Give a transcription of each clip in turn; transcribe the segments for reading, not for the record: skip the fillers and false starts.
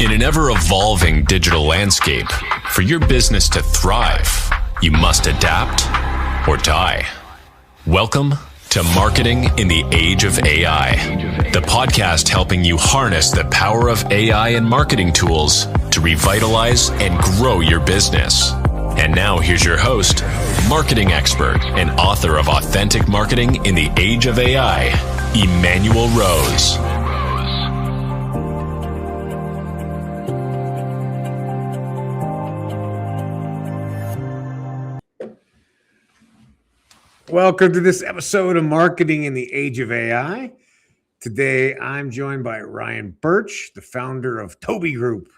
In an ever-evolving digital landscape, for your business to thrive, you must adapt or die. Welcome to Marketing in the Age of AI, the podcast helping you harness the power of AI and marketing tools to revitalize and grow your business. And now here's your host, marketing expert and author of Authentic Marketing in the Age of AI, Emanuel Rose. Welcome to this episode of Marketing in the Age of AI. Today, I'm joined by Ryan Burch, the founder of Tobii Group.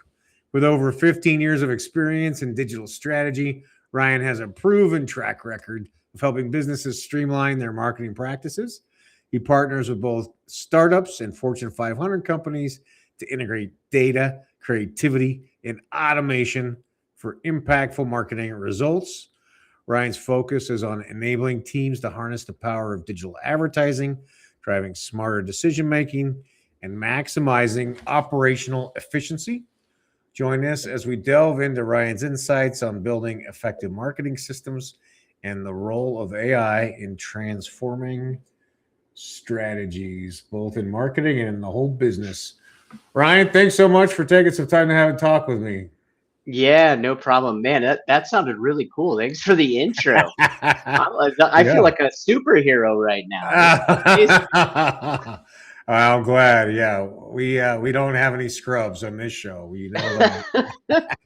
With over 15 years of experience in digital strategy, Ryan has a proven track record of helping businesses streamline their marketing practices. He partners with both startups and Fortune 500 companies to integrate data, creativity, and automation for impactful marketing results. Ryan's focus is on enabling teams to harness the power of digital advertising, driving smarter decision-making, and maximizing operational efficiency. Join us as we delve into Ryan's insights on building effective marketing systems and the role of AI in transforming strategies, both in marketing and in the whole business. Ryan, thanks so much for taking some time to have a talk with me. Yeah, no problem, man. That sounded really cool. Thanks for the intro. I feel like a superhero right now. I'm glad. Yeah, we don't have any scrubs on this show. We know that.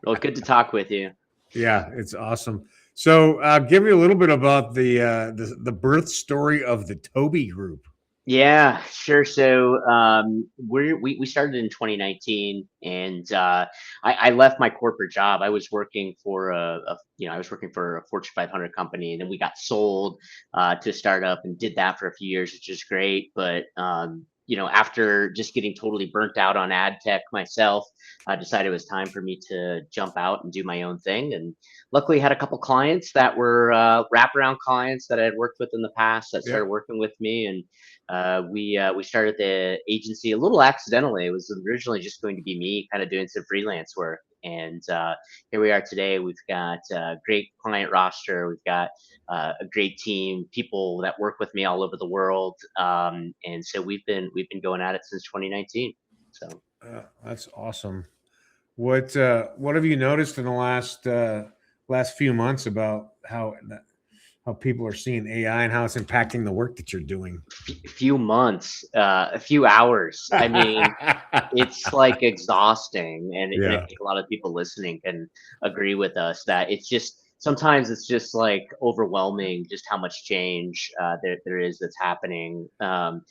Well, good to talk with you. Yeah, it's awesome. So, give me a little bit about the birth story of the Tobii Group. Yeah, sure. So we started in 2019, and I left my corporate job. I was working for a Fortune 500 company, and then we got sold to a startup and did that for a few years, which is great. But after just getting totally burnt out on ad tech myself, I decided it was time for me to jump out and do my own thing. And luckily, had a couple clients that were wraparound clients that I had worked with in the past that started working with me, and we started the agency a little accidentally. It was originally just going to be me kind of doing some freelance work. And here we are today. We've got a great client roster. We've got a great team, people that work with me all over the world. And so we've been going at it since 2019. So that's awesome. What have you noticed in the last few months about how people are seeing AI and how it's impacting the work that you're doing? A few months, a few hours. I mean, it's like exhausting. And I think a lot of people listening can agree with us that sometimes it's just like overwhelming just how much change there is that's happening. And,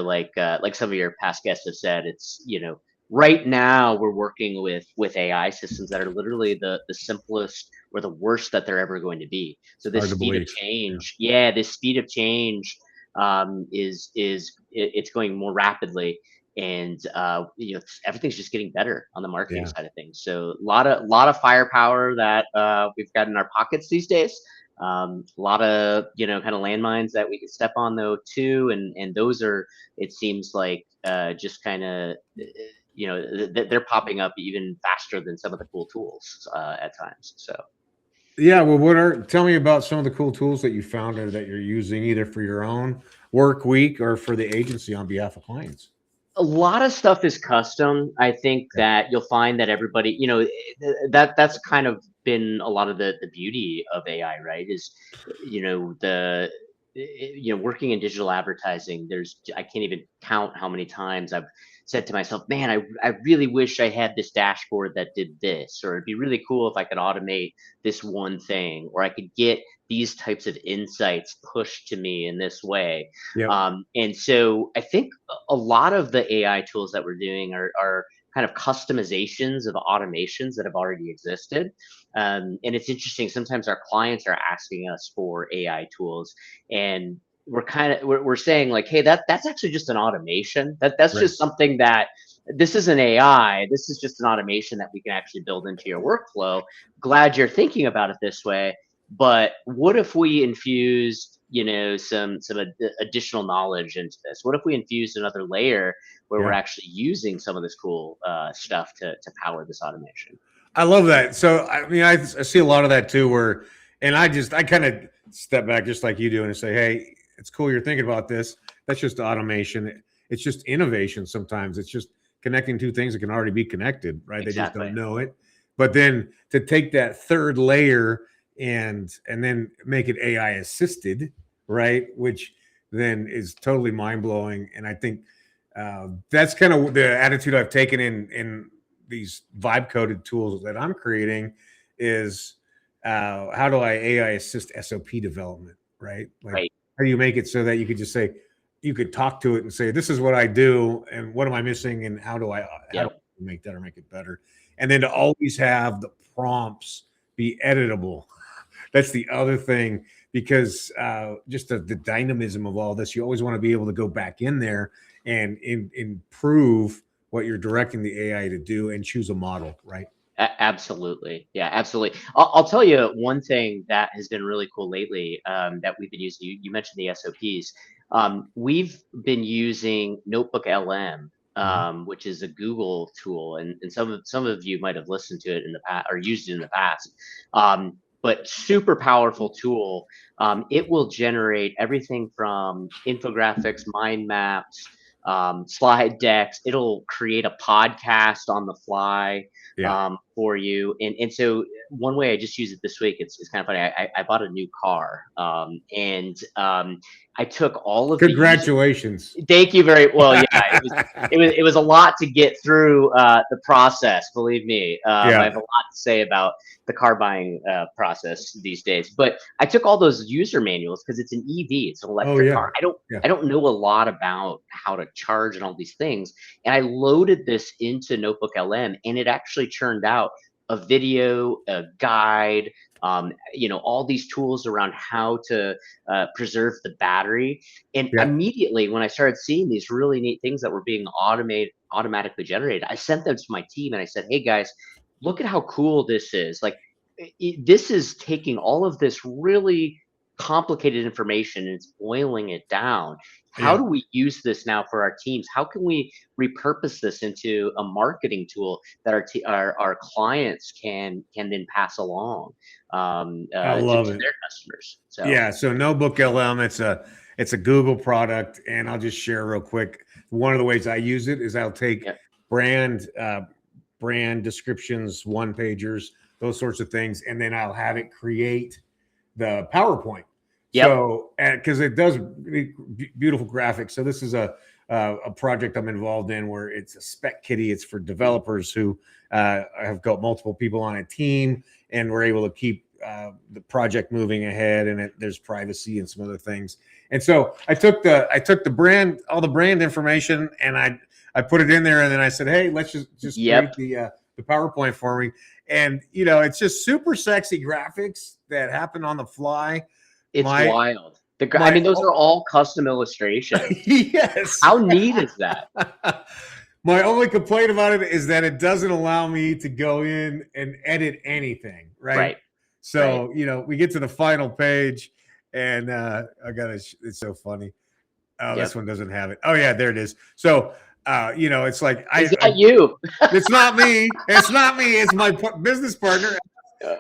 like some of your past guests have said, it's, right now we're working with AI systems that are literally the simplest or the worst that they're ever going to be. So this speed of change, this speed of change it's going more rapidly, and everything's just getting better on the marketing side of things. So a lot of firepower that we've got in our pockets these days. A lot of kind of landmines that we can step on though too, and those are, it seems like, just kind of they're popping up even faster than some of the cool tools at times. So yeah, well, tell me about some of the cool tools that you found or that you're using either for your own work week or for the agency on behalf of clients. A lot of stuff is custom. I think that you'll find that everybody, that's kind of been a lot of the beauty of AI, right? Is, working in digital advertising, I can't even count how many times I've said to myself, man, I really wish I had this dashboard that did this, or it'd be really cool if I could automate this one thing, or I could get these types of insights pushed to me in this way. Yep. And so I think a lot of the AI tools that we're doing are kind of customizations of automations that have already existed. And it's interesting, sometimes our clients are asking us for AI tools, and we're saying like, hey, that's actually just an automation. That's just something that, this is an AI. This is just an automation that we can actually build into your workflow. Glad you're thinking about it this way. But what if we infused some additional knowledge into this? What if we infused another layer where we're Yeah. actually using some of this cool stuff to power this automation? I love that. So, I mean, I see a lot of that too, and I kind of step back just like you do and say, hey, it's cool you're thinking about this. That's just automation. It's just innovation sometimes. It's just connecting two things that can already be connected, right? They just don't know it. But then to take that third layer and then make it AI assisted, right? Which then is totally mind blowing. And I think that's kind of the attitude I've taken in these vibe coded tools that I'm creating is how do I AI assist SOP development, right? Like how do you make it so that you could just say, you could talk to it and say, this is what I do and what am I missing and how do I make that or make it better? And then to always have the prompts be editable. That's the other thing, because just the dynamism of all this, you always want to be able to go back in there and improve what you're directing the AI to do and choose a model, right? Absolutely. Yeah, absolutely. I'll tell you one thing that has been really cool lately that we've been using. You mentioned the SOPs. We've been using Notebook LM, which is a Google tool, and some of you might have listened to it in the past or used it in the past. But super powerful tool. It will generate everything from infographics, mind maps, slide decks. It'll create a podcast on the fly for you. And so one way I just use it this week, it's kind of funny. I bought a new car, and I took all of Congratulations. Thank you very well. Yeah, it was a lot to get through the process. Believe me, I have a lot to say about the car buying process these days. But I took all those user manuals because it's an EV, it's an electric car. I don't know a lot about how to charge and all these things, and I loaded this into Notebook LM, and it actually churned out a video, a guide, all these tools around how to preserve the battery. And immediately when I started seeing these really neat things that were being automatically generated, I sent them to my team and I said, hey guys, look at how cool this is. Like this is taking all of this really complicated information and it's boiling it down. How do we use this now for our teams? How can we repurpose this into a marketing tool that our clients can then pass along to their customers? So Notebook LM, it's a Google product, and I'll just share real quick. One of the ways I use it is I'll take brand descriptions, one pagers, those sorts of things, and then I'll have it create the PowerPoint. So, because it does beautiful graphics. So this is a project I'm involved in where it's a spec kitty. It's for developers who have got multiple people on a team, and we're able to keep the project moving ahead. And there's privacy and some other things. And so I took the brand, all the brand information, and I put it in there, and then I said, hey, let's just create the PowerPoint for me. And it's just super sexy graphics that happen on the fly. It's wild. I mean, those are all custom illustrations. Yes. How neat is that? My only complaint about it is that it doesn't allow me to go in and edit anything. Right. So, we get to the final page, and it's so funny. Oh, this one doesn't have it. Oh yeah, there it is. So, it's like, you. It's not me. It's not me. It's my business partner.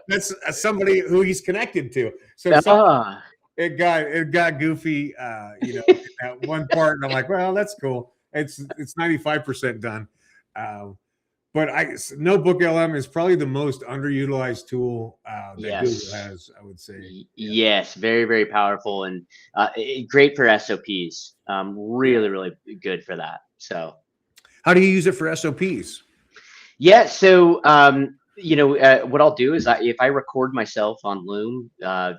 That's somebody who he's connected to. So it got goofy, at one part, and I'm like, well, that's cool. It's 95% done. But Notebook LM is probably the most underutilized tool that Google has, I would say. Yes, very, very powerful and great for SOPs. Really, really good for that. So, how do you use it for SOPs? Yeah, so what I'll do is if I record myself on Loom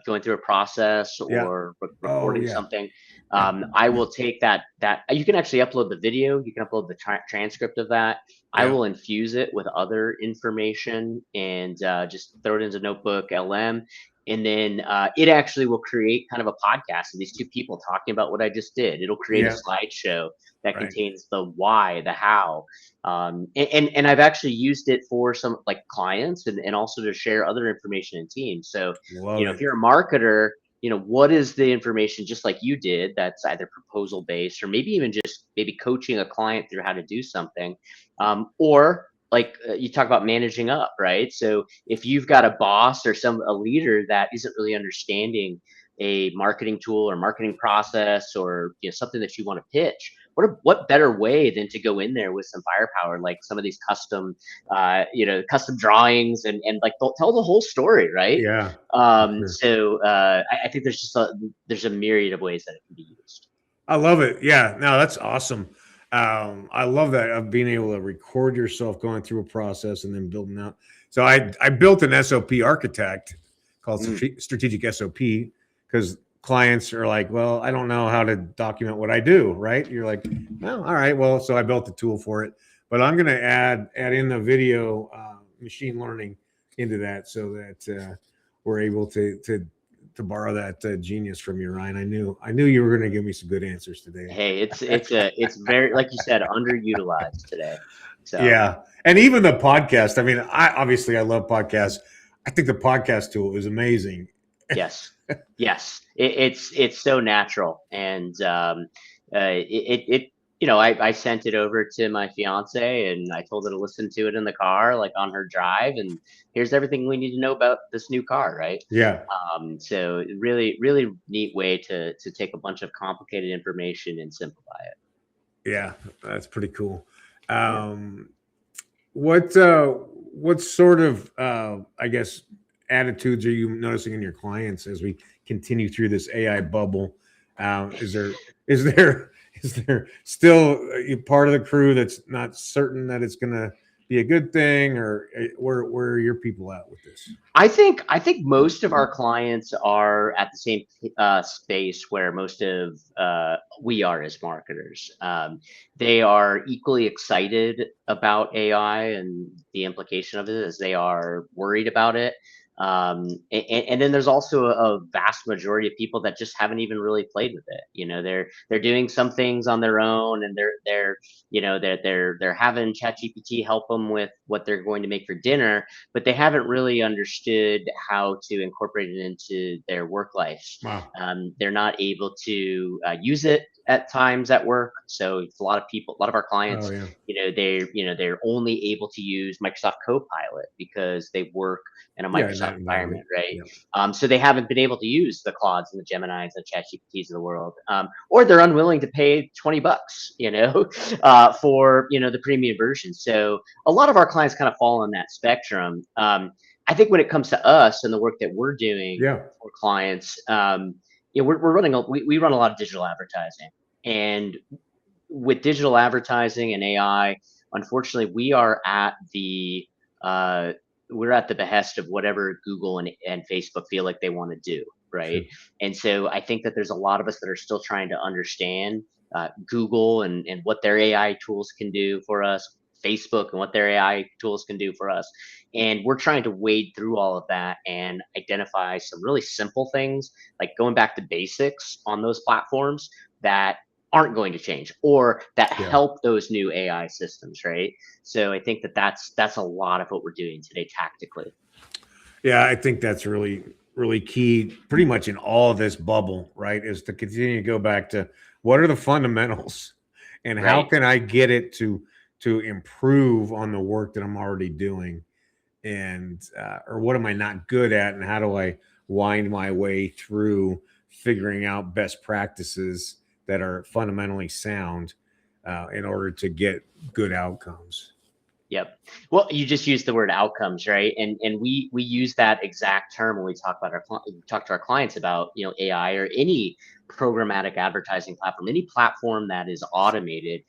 going through a process or recording something, I will take that you can actually upload the video, you can upload the transcript of that. I will infuse it with other information and just throw it into Notebook LM. And then it actually will create kind of a podcast of these two people talking about what I just did. It'll create a slideshow that contains the why, the how. And I've actually used it for some like clients and also to share other information in teams. So, if you're a marketer what is the information, just like you did, that's either proposal based or maybe even just maybe coaching a client through how to do something, or like you talk about managing up, right? So if you've got a boss or a leader that isn't really understanding a marketing tool or marketing process, or something that you want to pitch, what better way than to go in there with some firepower, like some of these custom drawings, and like they'll tell the whole story, right? Yeah. Sure. So I think there's a myriad of ways that it can be used. I love it. Yeah. No, that's awesome. I love that of being able to record yourself going through a process and then building out. So I built an SOP architect called strategic SOP, because clients are like, well, I don't know how to document what I do. Right. You're like, well, all right. Well, so I built a tool for it, but I'm going to add in the video machine learning into that, so that we're able to borrow that genius from you, Ryan. I knew you were going to give me some good answers today. Hey, it's very, like you said, underutilized today. So yeah, and even the podcast. I mean, I love podcasts. I think the podcast tool is amazing. Yes, it's so natural, and I sent it over to my fiance, and I told her to listen to it in the car, like on her drive, and here's everything we need to know about this new car, right? Yeah. So really, really neat way to take a bunch of complicated information and simplify it. Yeah, that's pretty cool. What sort of I guess attitudes are you noticing in your clients as we continue through this AI bubble? Is there still part of the crew that's not certain that it's going to be a good thing, or where are your people at with this? I think most of our clients are at the same space where most of we are as marketers. They are equally excited about AI and the implication of it as they are worried about it. And then there's also a vast majority of people that just haven't even really played with it. They're doing some things on their own, and they're having ChatGPT help them with what they're going to make for dinner, but they haven't really understood how to incorporate it into their work life. Wow. They're not able to use it at times at work. So it's a lot of our clients, they're only able to use Microsoft Copilot because they work in a Microsoft environment, right? Yep. So they haven't been able to use the Claudes and the Geminis and ChatGPTs of the world, or they're unwilling to pay $20, for the premium version. So a lot of our clients kind of fall on that spectrum. I think when it comes to us and the work that we're doing for clients, we're running we run a lot of digital advertising, and with digital advertising and AI, unfortunately, we're at the behest of whatever Google and Facebook feel like they want to do, right? Sure. And so I think that there's a lot of us that are still trying to understand Google and what their AI tools can do for us, Facebook and what their AI tools can do for us. And we're trying to wade through all of that and identify some really simple things, like going back to basics on those platforms that aren't going to change, or that help those new AI systems, right? So I think that's a lot of what we're doing today tactically. Yeah, I think that's really, really key, pretty much in all of this bubble, right? Is to continue to go back to what are the fundamentals, and how can I get it to improve on the work that I'm already doing, and or what am I not good at, and how do I wind my way through figuring out best practices that are fundamentally sound in order to get good outcomes. Yep. Well, you just used the word outcomes, right? And we use that exact term when we talk to our clients about AI or any programmatic advertising platform, any platform that is automated.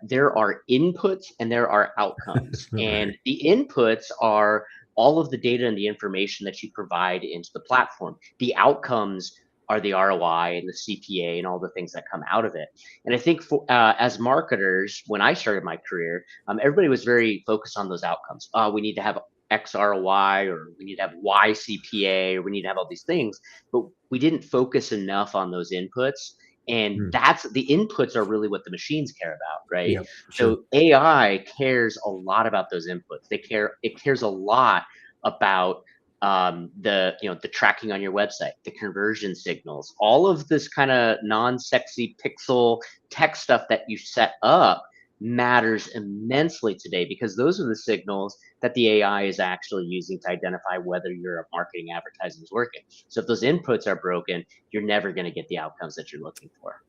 There are inputs and there are outcomes, and the inputs are all of the data and the information that you provide into the platform. The outcomes are the ROI and the CPA and all the things that come out of it. And I think as marketers, when I started my career, everybody was very focused on those outcomes. We need to have X ROI, or we need to have Y CPA, or we need to have all these things, but we didn't focus enough on those inputs. And the inputs are really what the machines care about, right? Yep, sure. So AI cares a lot about those inputs. It cares a lot about the tracking on your website, the conversion signals, all of this kind of non-sexy pixel tech stuff that you set up matters immensely today, because those are the signals that the AI is actually using to identify whether your marketing advertising is working. So if those inputs are broken, you're never going to get the outcomes that you're looking for.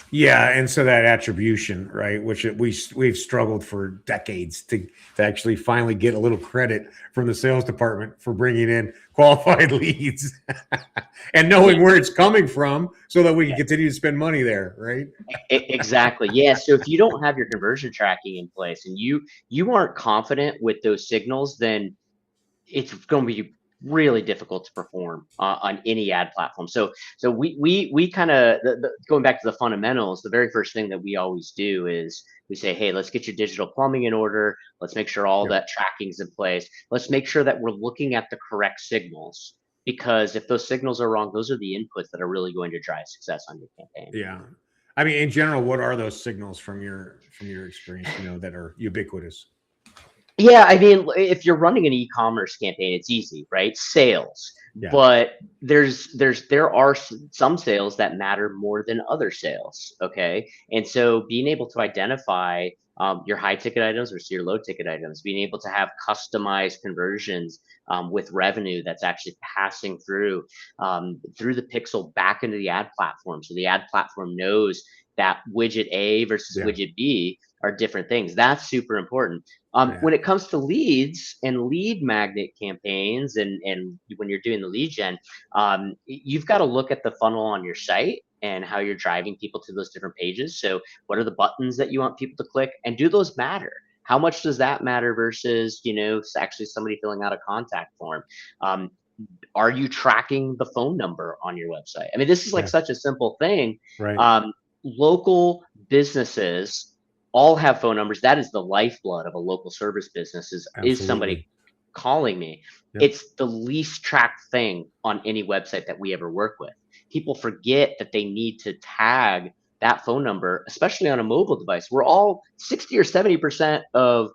Yeah, and so that attribution, right, which we've struggled for decades to actually finally get a little credit from the sales department for bringing in qualified leads and knowing where it's coming from, so that we can continue to spend money there, right? Exactly. Yeah. So if you don't have your conversion tracking in place, and you aren't confident with those signals, then it's going to be really difficult to perform on any ad platform. So we kind of, going back to the fundamentals, the very first thing that we always do is we say, hey, let's get your digital plumbing in order. Let's make sure all that tracking's in place. Let's make sure that we're looking at the correct signals, because if those signals are wrong, those are the inputs that are really going to drive success on your campaign. Yeah. I mean, in general, what are those signals from your experience, that are ubiquitous? Yeah, I mean, if you're running an e-commerce campaign, it's easy, right? Sales. Yeah. But there are some sales that matter more than other sales. Okay. And so being able to identify your high ticket items versus your low ticket items, being able to have customized conversions with revenue that's actually passing through the pixel back into the ad platform. So the ad platform knows that widget A versus widget B are different things. That's super important. When it comes to leads and lead magnet campaigns, and when you're doing the lead gen, you've got to look at the funnel on your site and how you're driving people to those different pages. So what are the buttons that you want people to click, and do those matter? How much does that matter versus, actually somebody filling out a contact form? Are you tracking the phone number on your website? I mean, this is like such a simple thing. Right. Local businesses all have phone numbers. That is the lifeblood of a local service business, is somebody calling me. Yep. It's the least tracked thing on any website that we ever work with. People forget that they need to tag that phone number, especially on a mobile device. We're all 60 or 70% of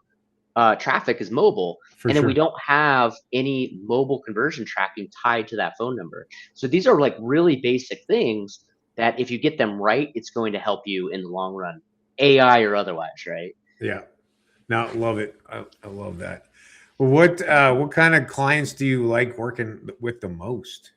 traffic is mobile, and then we don't have any mobile conversion tracking tied to that phone number. So these are like really basic things that if you get them right, it's going to help you in the long run, AI or otherwise, right? Yeah. No, love it. I love that. Well, what kind of clients do you like working with the most?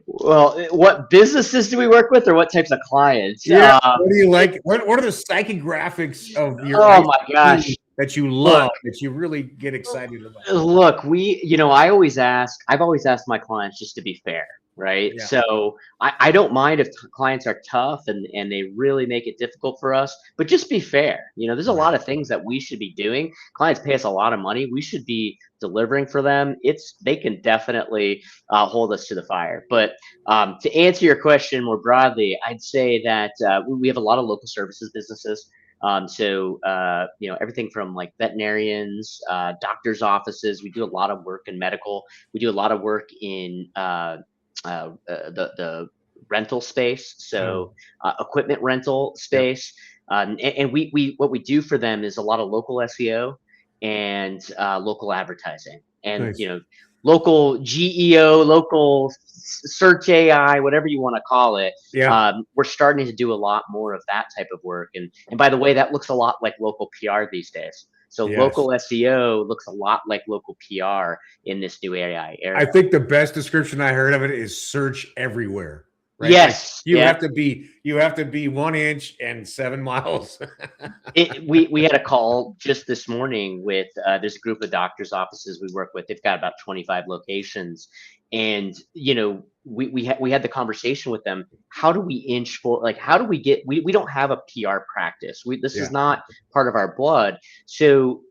Well, what businesses do we work with, or what types of clients? Yeah. What do you like? What are the psychographics of your oh my gosh, that you love, that you really get excited about? Look, I've always asked my clients just to be fair, right? Yeah. So I don't mind if clients are tough and they really make it difficult for us, but just be fair. There's a lot of things that we should be doing. Clients pay us a lot of money. We should be delivering for them. They can definitely hold us to the fire. But to answer your question more broadly, I'd say that we have a lot of local services businesses. So everything from like veterinarians, doctors' offices. We do a lot of work in medical. We do a lot of work in the rental space, so equipment rental space. And we what we do for them is a lot of local SEO and local advertising, and local GEO, local search AI, whatever you want to call it. We're starting to do a lot more of that type of work, and by the way, that looks a lot like local PR these days. So local SEO looks a lot like local PR in this new AI era. I think the best description I heard of it is search everywhere. Right? Yes, like you have to be 1 inch and 7 miles. We had a call just this morning with there's a group of doctors' offices we work with. They've got about 25 locations, and we had the conversation with them. How do we inch for, like, how do we get? We don't have a PR practice. This is not part of our blood. So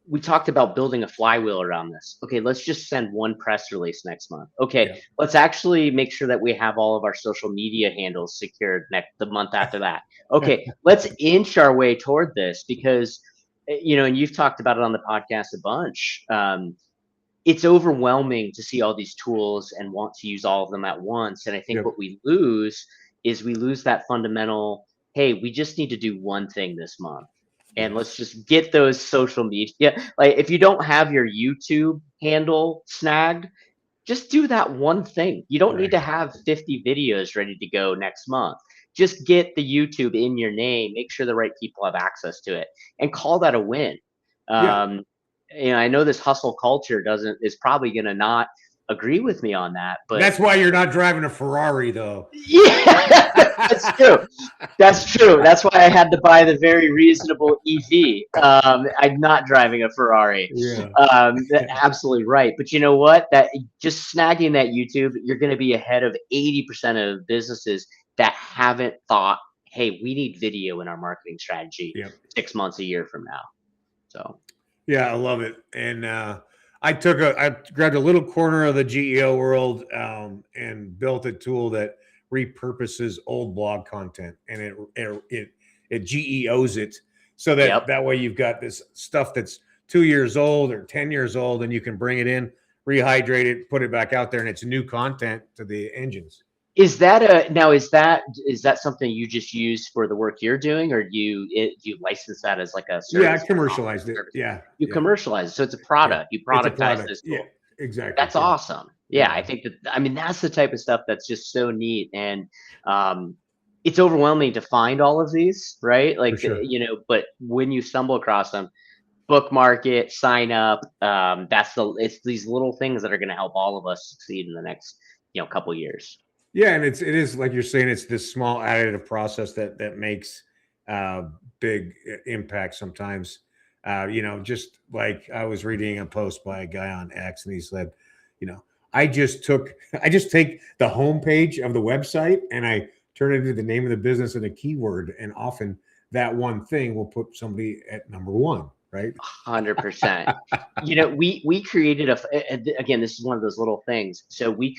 we talked about building a flywheel around this. Okay, let's just send one press release next month. Okay, let's actually make sure that we have all of our social media handles secured the month after that. Okay, let's inch our way toward this, because and you've talked about it on the podcast a bunch. It's overwhelming to see all these tools and want to use all of them at once. And I think what we lose is that fundamental, hey, we just need to do one thing this month. and Yes. let's just get those social media. Like if you don't have your YouTube handle snagged, just do that one thing. You don't need Right. to have 50 videos ready to go next month. Just get the YouTube in your name, make sure the right people have access to it, and call that a win. Yeah. Um, I know this hustle culture doesn't is probably going to not agree with me on that, but That's why you're not driving a Ferrari, though. yeah, that's true. That's true. That's why I had to buy the very reasonable EV. I'm not driving a Ferrari. Yeah. Absolutely right. But you know what? That just snagging that YouTube, you're going to be ahead of 80% of businesses that haven't thought, hey, we need video in our marketing strategy Yep. 6 months, a year from now. So Yeah, I love it. And I grabbed a little corner of the GEO world and built a tool that repurposes old blog content, and it GEOs it so yep. that way you've got this stuff that's 2 years old or 10 years old, and you can bring it in, rehydrate it, put it back out there, and it's new content to the engines. Is that is that something you just use for the work you're doing, or do you license that as like a Yeah, I service? commercialized it. Yeah, You yeah, commercialize it, so it's a yeah. product. You It's a productize product. this Yeah, tool. exactly. That's Yeah, awesome. Yeah, yeah, I think that's the type of stuff that's just so neat, and um, it's overwhelming to find all of these, right? for Like sure. but when you stumble across them, bookmark it, sign up. It's these little things that are going to help all of us succeed in the next couple years. Yeah, and it is like you're saying, it's this small additive process that makes uh, big impact sometimes. Just like I was reading a post by a guy on X, and he said, you know, I just take the homepage of the website and I turn it into the name of the business and a keyword, and often that one thing will put somebody at number one, right? 100%. We created again, this is one of those little things. So we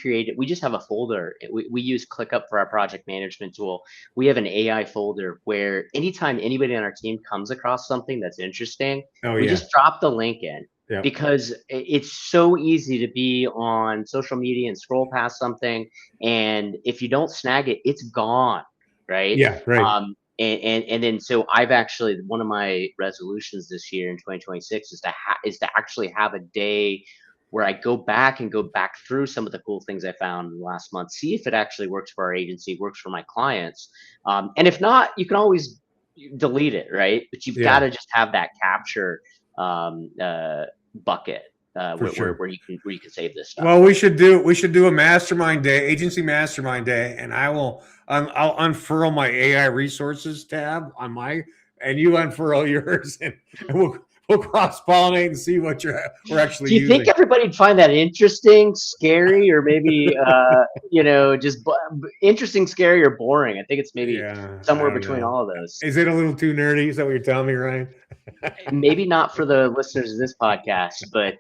just have a folder. We use ClickUp for our project management tool. We have an AI folder where anytime anybody on our team comes across something that's interesting, Oh we yeah, just drop the link in, yeah, because it's so easy to be on social media and scroll past something. And if you don't snag it, it's gone. Right. yeah, right. And then so I've actually, one of my resolutions this year in 2026 is to actually have a day where I go back through some of the cool things I found in the last month, see if it actually works for our agency, works for my clients, and if not, you can always delete it, right? But you've got Yeah, to just have that capture bucket for sure. where you can save this stuff. Well, we should do a mastermind day, agency mastermind day, and I'll unfurl my AI resources tab on my, and you unfurl yours, and we'll cross pollinate and see what we're actually Do you think using. everybody'd find that interesting, scary, or maybe just interesting, scary, or boring? I think it's maybe Yeah, I somewhere don't between know. all of those. Is it a little too nerdy? Is that what you're telling me, Ryan? Maybe not for the listeners of this podcast, but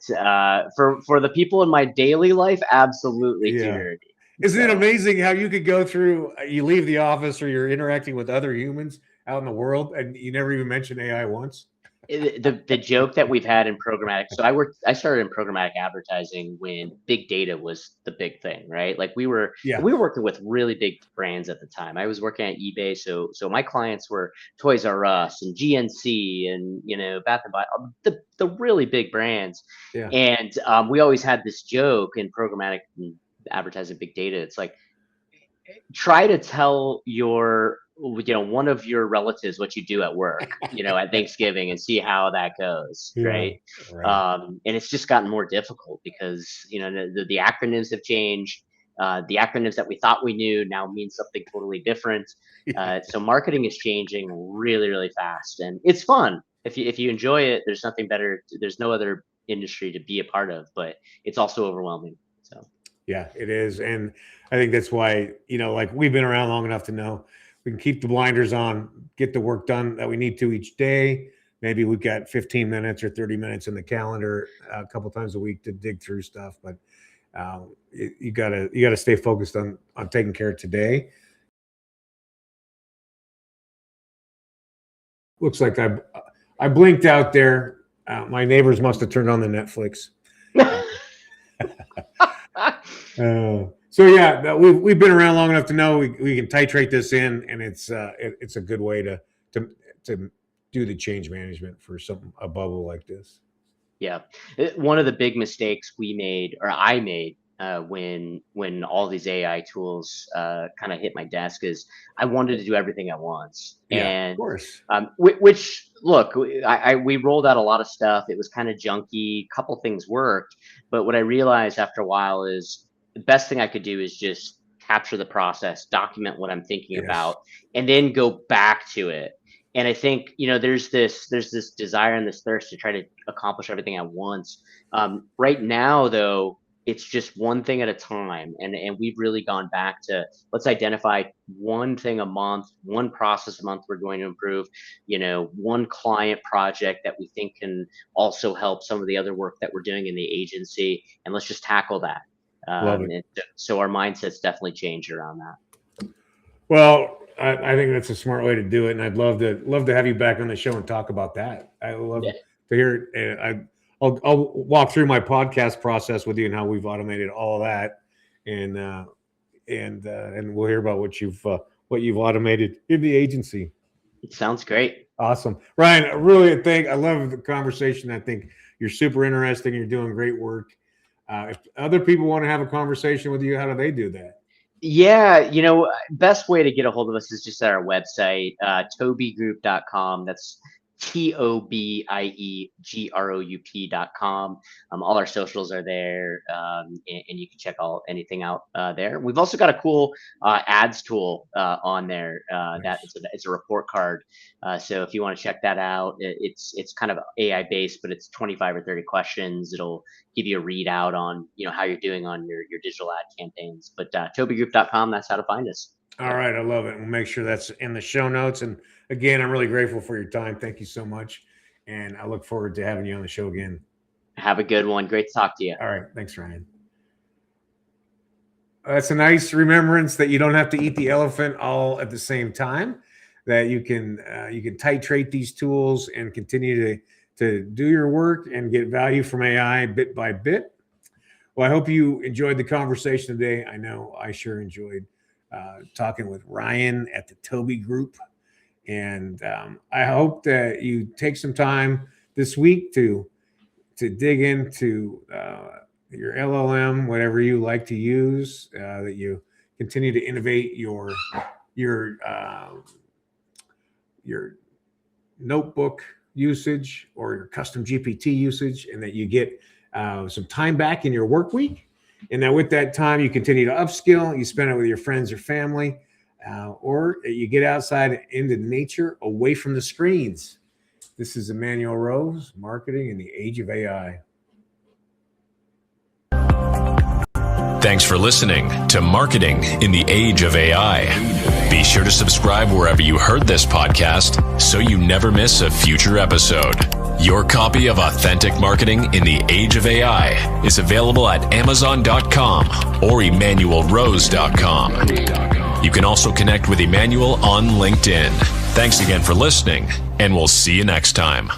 for the people in my daily life, absolutely too Yeah. nerdy. Isn't it So. amazing how you could go through? You leave the office or you're interacting with other humans out in the world, and you never even mention AI once. The joke that we've had in programmatic, so I started in programmatic advertising when big data was the big thing, right? Like we were Yeah, working with really big brands at the time. I was working at eBay, so my clients were Toys R Us and GNC and Bath and Body, the really big brands. yeah, And we always had this joke in programmatic advertising big data. It's like, try to tell one of your relatives what you do at work at Thanksgiving, and see how that goes, yeah. right? Right. And it's just gotten more difficult because the acronyms have changed. The acronyms that we thought we knew now mean something totally different. So marketing is changing really, really fast, and it's fun. If you enjoy it, there's nothing better. There's no other industry to be a part of, but it's also overwhelming. So. Yeah, it is. And I think that's why, like we've been around long enough to know we can keep the blinders on, get the work done that we need to each day. Maybe we've got 15 minutes or 30 minutes in the calendar a couple times a week to dig through stuff. But you gotta stay focused on taking care of today. Looks like I blinked out there. My neighbors must have turned on the Netflix. So yeah, we've been around long enough to know we can titrate this in, and it's a good way to do the change management for a bubble like this. Yeah. One of the big mistakes we made, or I made, when all these AI tools kind of hit my desk, is I wanted to do everything at once. Yeah, And of course. which look, we rolled out a lot of stuff. It was kind of junky. A couple things worked, but what I realized after a while is the best thing I could do is just capture the process, document what I'm thinking Yes. about, and then go back to it. And I think, there's this desire and this thirst to try to accomplish everything at once. Right now, though, it's just one thing at a time, and we've really gone back to, let's identify one thing a month, one process a month we're going to improve, one client project that we think can also help some of the other work that we're doing in the agency, and let's just tackle that. Love it. And so our mindset's definitely changed around that. Well, I think that's a smart way to do it, and I'd love to have you back on the show and talk about that. I love to hear it. I'll walk through my podcast process with you and how we've automated all of that, and we'll hear about what you've automated in the agency. It sounds great. Awesome, Ryan. I love the conversation. I think you're super interesting. You're doing great work. If other people want to have a conversation with you, how do they do that? Yeah, best way to get a hold of us is just at our website, tobiegroup.com. That's TOBIEGROUP.com. All our socials are there, and you can check anything out there. We've also got a cool ads tool on there. That it's a report card. So if you want to check that out, it's kind of AI based, but it's 25 or 30 questions. It'll give you a readout on how you're doing on your digital ad campaigns. But tobiegroup.com, that's how to find us. All right, I love it. We'll make sure that's in the show notes. And again, I'm really grateful for your time. Thank you so much. And I look forward to having you on the show again. Have a good one. Great to talk to you. All right. Thanks, Ryan. That's a nice remembrance that you don't have to eat the elephant all at the same time, that you can titrate these tools and continue to do your work and get value from AI bit by bit. Well, I hope you enjoyed the conversation today. I know I sure enjoyed talking with Ryan at the Tobii Group. And I hope that you take some time this week to dig into your LLM, whatever you like to use, that you continue to innovate your notebook usage or your custom GPT usage, and that you get some time back in your work week. And that with that time, you continue to upskill, you spend it with your friends or family, or you get outside into nature, away from the screens. This is Emanuel Rose, Marketing in the Age of AI. Thanks for listening to Marketing in the Age of AI. Be sure to subscribe wherever you heard this podcast so you never miss a future episode. Your copy of Authentic Marketing in the Age of AI is available at Amazon.com or EmanuelRose.com. You can also connect with Emanuel on LinkedIn. Thanks again for listening, and we'll see you next time.